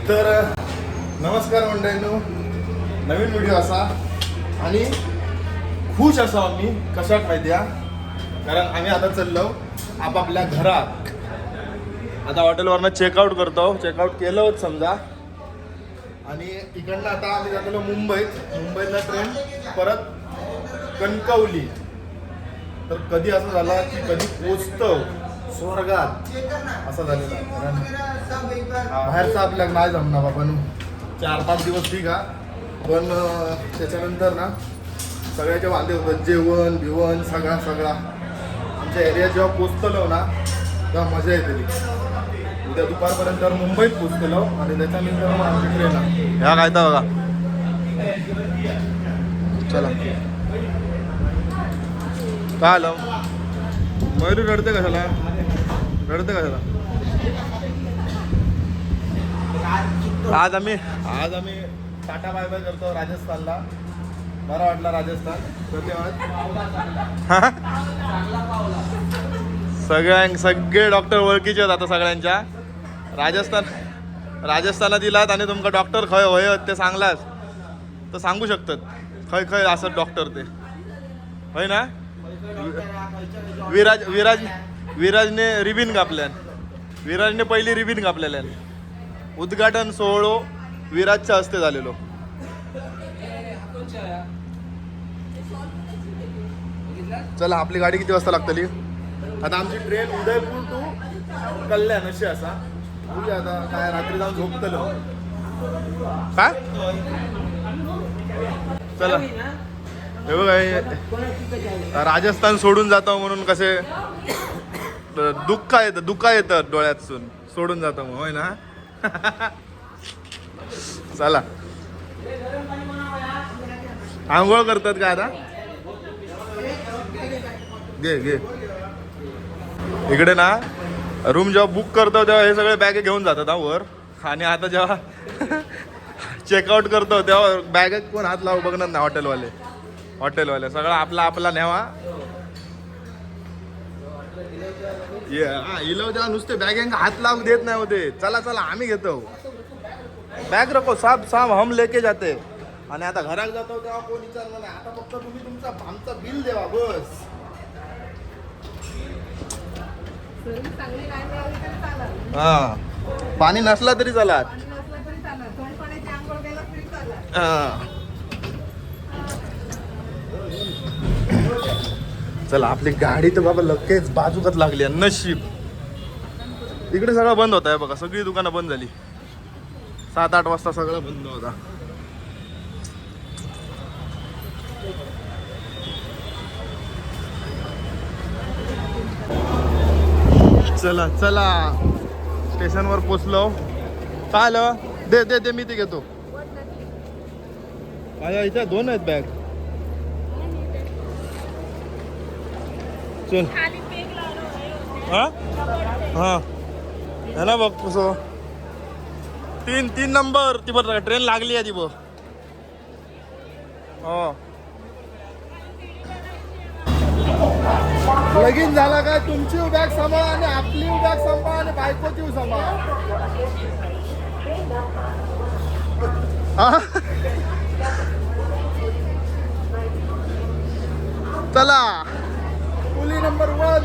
तर नमस्कार मंडळींनो, नवीन व्हिडिओ असा आणि खुश असा आम्ही कशात माहिती आहे, कारण आम्ही आता चाललो आपापल्या घरात. आता हॉटेलवरनं चेकआउट करतो, चेकआउट केलं होत समजा, आणि इकडनं आता आम्ही जातो मुंबईला ट्रेन परत कणकवली. तर कधी असं झालं की कधी पोचतो स्वर्गात असं झालेलं आहे, कारण बाहेरचं आपल्याला नाही जमणार बाबा. 4-5 दिवस ठीक आहे, पण त्याच्यानंतर ना सगळ्याच्या वांदे होतात, जेवण बिवण सगळा. आमच्या एरियात जेव्हा पोचतलो ना तेव्हा मजा येते. उद्या दुपारपर्यंत मुंबईत पोचतलो आणि त्याच्यानंतर मग आमची ट्रेन आहे. ह्या काय तर बघा, चला काय आलं. मयुरी रडते कशाला, आज आम्ही टाटा बाय बाय करतो राजस्थानला. बरं वाटलं राजस्थान, धन्यवाद. सगळे डॉक्टर ओळखीचे आहेत आता सगळ्यांच्या. राजस्थानात दिलात आणि तुमका डॉक्टर खंय होय ते सांगलास तर सांगू शकतात खंय असं डॉक्टर ते होय ना. विराजने रिबीन कापल्यान, विराजने पहिली रिबीन कापलेल्या. उद्घाटन सोहळो विराजच्या हस्ते झालेलो. चला, आपली गाडी किती वाजता लागतली. आता आमची ट्रेन उदयपूर टू कल्याण अशी असा. बघूया आता काय, रात्री जाऊन झोपतलो काय. चला, हे बघा राजस्थान सोडून जातो म्हणून कसे दुःख येतं डोळ्यात सोडून जातो मग, होय ना. चला, आंघोळ करतात का आता. घे इकडे ना रूम जेव्हा बुक करतो तेव्हा हे सगळे बॅग घेऊन जातात वर, आणि आता जेव्हा चेकआउट करतो तेव्हा बॅग कोण हात लावू बघणार ना. हॉटेलवाले सगळं आपला न्यावा. इलो जेव्हा नुसते बॅग हात लावू देत नाही होते. चला आम्ही घेतो बॅग, रखो साब हम लेके जाते. आणि आता घरात जातो तेव्हा कोण विचारणार नाही. आता फक्त तुम्ही आमचं बिल देवा बस. हा, पाणी नसला तरी चालत. चला, आपली गाडी तर बाबा लगेच बाजूकच लागली. नशीब इकडे सगळं बंद होत आहे बघा, सगळी दुकानं बंद झाली. 7-8 वाजता सगळं बंद होता. चला स्टेशनवर पोचलो. काय आलं, दे मी ते घेतो. इथे 2 आहेत बॅग. चल हा ना बघ कसं 3 नंबर ती बरं ट्रेन लागली आहे ती बघ. हो, लगीन झाला काय तुमची बॅग सांभाळा आणि आपली बॅग सांभाळा आणि बायकोची सांभाळा. चला, कुली नंबर 1.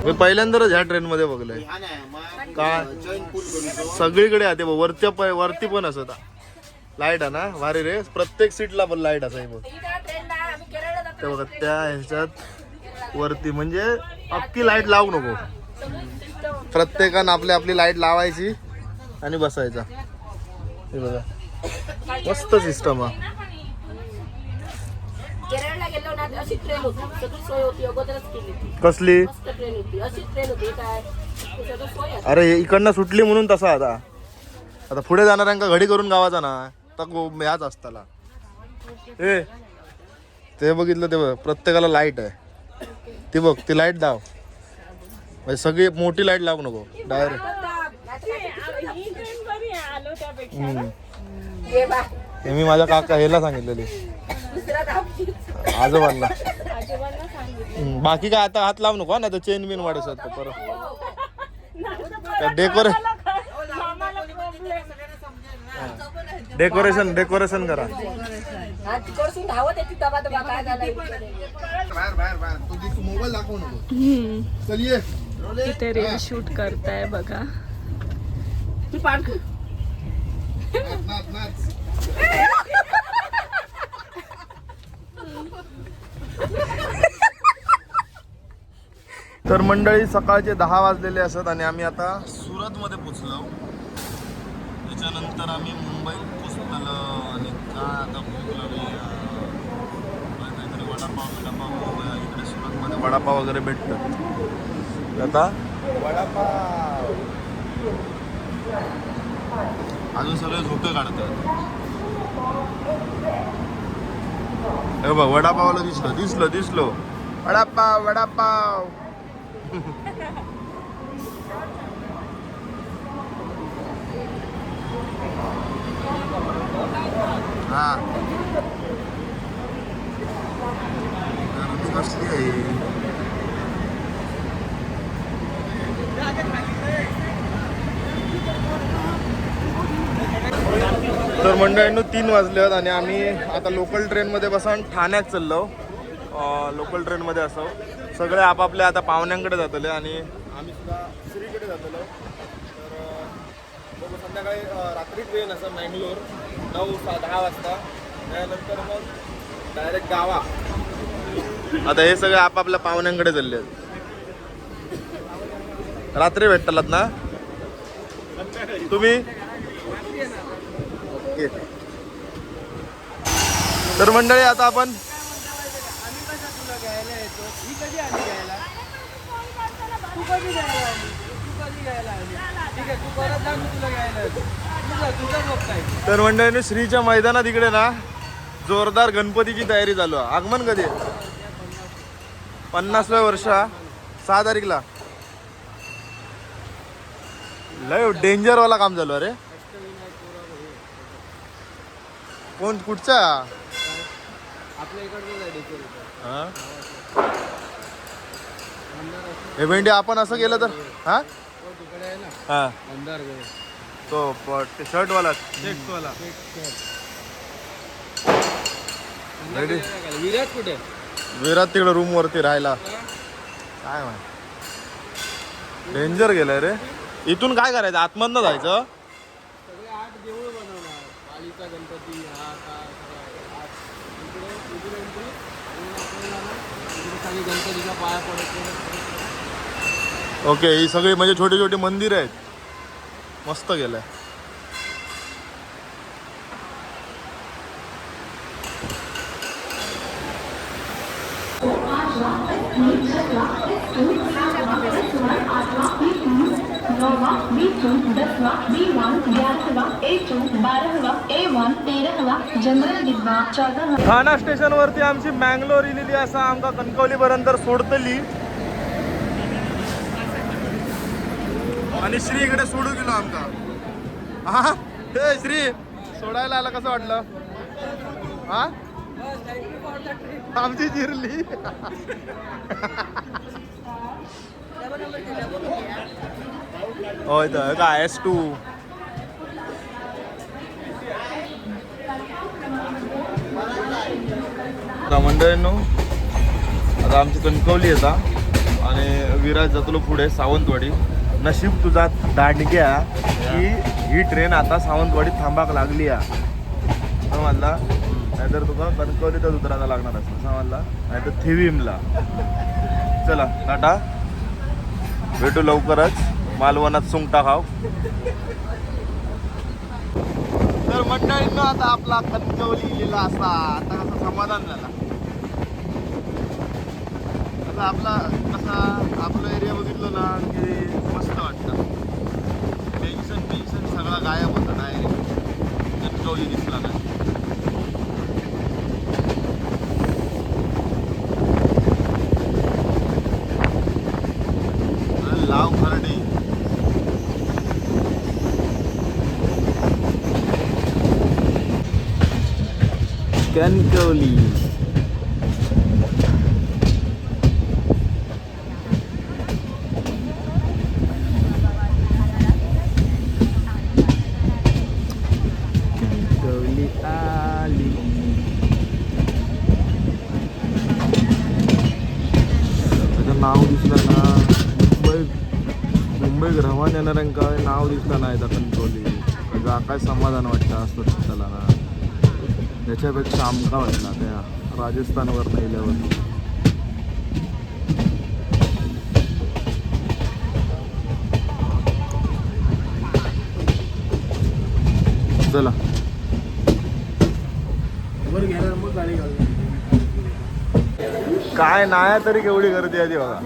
मी पहिल्यांदाच ह्या ट्रेन मध्ये बघलंय का सगळीकडे आहे ते वरती पण असत लाईट आहे ना. भारी रे, प्रत्येक सीटला पण लाईट असाय बघ. ते बघा त्या ह्याच्यात वरती म्हणजे अख्खी लाईट लावू नको, प्रत्येकानं आपली लाईट लावायची आणि बसायचा. हे बघा मस्त सिस्टम आहे. केरळला गेलो ना अशी ट्रेन होती, सगळी सोय होती, अगोदरच केली होती. कसली मस्त ट्रेन होती, अशी ट्रेन होती काय सगळं सोय. अरे इकडनं सुटली म्हणून तसा. आता पुढे जाणाऱ्यांका घडी करून गावाचा ना तर याच असताला. ए ते बघितलं ते बघ, प्रत्येकाला लाईट आहे. ती बघ, ती लाईट दाव, म्हणजे सगळी मोठी लाईट लावू नको डायरेक्ट. मी माझ्या काका ह्याला सांगितलेली, आजोबांना. बाकी काय आता हात लावू नको ना, तर चेन बिन वाढू शकतो परत. डेकोरेशन करा. बाहेर मोबाईल दाखवू नको. चलिये इथे रील शूट करताय बघा. तर मंडळी सकाळचे 10 वाजलेले असत आणि आम्ही आता सुरतमध्ये पोचलो. त्याच्यानंतर आम्ही मुंबईत पोचलो आणि काय आता भूक लागली. काहीतरी वडापाव इकडे सुरतमध्ये वडापाव वगैरे भेटतं. आता वडापाव अजून सगळे झोपे काढतात. हे बघ वडापावला दिसलो वडापाव. हा कसली आहे. तर मंडळींनो 3 वाजले आणि आम्ही आता लोकल ट्रेनमध्ये बसून ठाण्यात चाललो. लोकल ट्रेनमध्ये असो सगळे आपापल्या आता पाहुण्यांकडे जातले आणि आम्ही सुद्धा श्रीकडे जातलो. तर बघू संध्याकाळी रात्री ट्रेन असं मँगलोर 9-10 वाजता. त्यानंतर मग डायरेक्ट गावा. आता हे सगळे आपापल्या पाहुण्यांकडे चालले. रात्री भेटतालात ना तुम्ही. ओके. तर मंडळी आता आपण तर मंडळीने श्रीच्या मैदानात इकडे ना जोरदार गणपतीची तयारी चालू आहे. आगमन कधी 50व्या वर्ष 6 तारीखला. लय डेंजर वाला काम चालू. अरे कोण कुठचा आपल्या इकडचं हे भेंडी आपण असं केलं तर हा तिकडे आहे ना हा अंधार तो शर्ट वाला विराट कुठे विराट तिकडे रूम वरती राहायला. काय माहिती डेंजर गेलाय रे. इथून काय करायचं आतमधनं जायचं. सगळे 8 देऊळ बनवणार. पालीचा गणपती हा का इकडे एंट्री खाली गणपतीचा पाया पडतो. ओके. ही सगळी म्हणजे छोटी छोटी मंदिर आहेत. मस्त गेलंय. ठाणा स्टेशन वरती आमची मँगलोर इलेली असा आमका कणकवली पर्यंत सोडतली आणि श्री इकडे सोडू गेलो आमका. हा हे श्री सोडायला आला कसं वाटलं. हा आमची जिरली. होय तर काय S2 मंडळींनो आता आमची कणकवली येतात आणि विराज जातलो पुढे सावंतवाडी. नशीब तुझा दांडग्या की ही ट्रेन आता सावंतवाडीत थांबाक लागली आहे म्हणला. नाहीतर तुका कणकवलीतच उतरायला लागणार असं म्हणला. नाहीतर थिविमला. चला टाटा भेटू लवकरच मालवणात सुंगटा खाव. तर मंडळींनो आता आपला कणकवली लिहिला असा आता कसं समाधान झाला. आता आपला कसा आपला एरिया बघितलं ना की मस्त वाटतं. टेन्शन सगळा गायब होता डायरेक्ट कणकवली दिसला ना. लाव खरडे कणकवली. नाव दिसलं ना मुंबई रवान येणाऱ्यांका नाव दिसलं नाही तर कंट्रोली जा काय समाधान वाटतं असतं त्याला ना त्याच्यापेक्षा आमका वाटला त्या राजस्थानवर नेल्यावर. चला वर गेल्यावर मग गाडी घालू. काय नाही तरी केवढी गर्दी आहे ती बघा.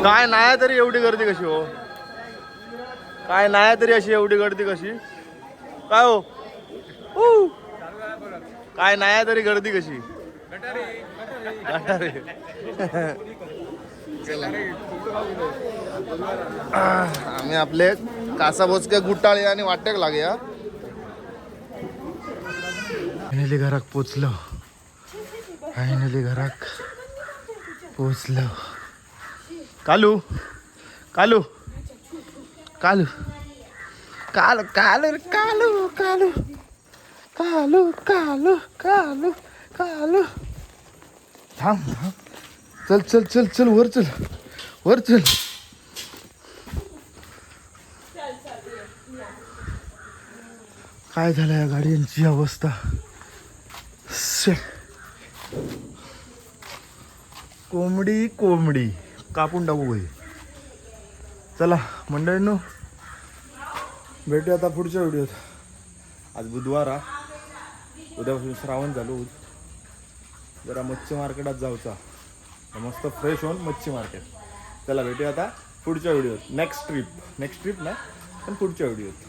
काय नाही तरी एवढी गर्दी कशी हो. काय नाही तरी अशी एवढी गर्दी कशी काय हो. काय नाही तरी गर्दी कशी. आम्ही आपले कासाबोचके गुटाळे आणि वाटेक लागूया. फायनली घरात पोचलो. फायनली घरात पोचलो. कालू कालू कालू कालू कालू कालू कालू कालू कालू कालू कालू थांब थांब. चल चल चल चल वर चल वर चल. काय झालं या गाड्यांची अवस्था. कोंबडी कोंबडी कापून टाकू बाई. चला मंडळींनो भेटू आता पुढच्या व्हिडिओत. आज बुधवार हा. उद्यापासून श्रावण चालू. जरा मच्छी मार्केटात जाऊचा मस्त फ्रेश होऊन मच्छी मार्केट. चला भेटूया आता पुढच्या व्हिडिओत. नेक्स्ट ट्रिप नाही पण पुढच्या व्हिडिओत.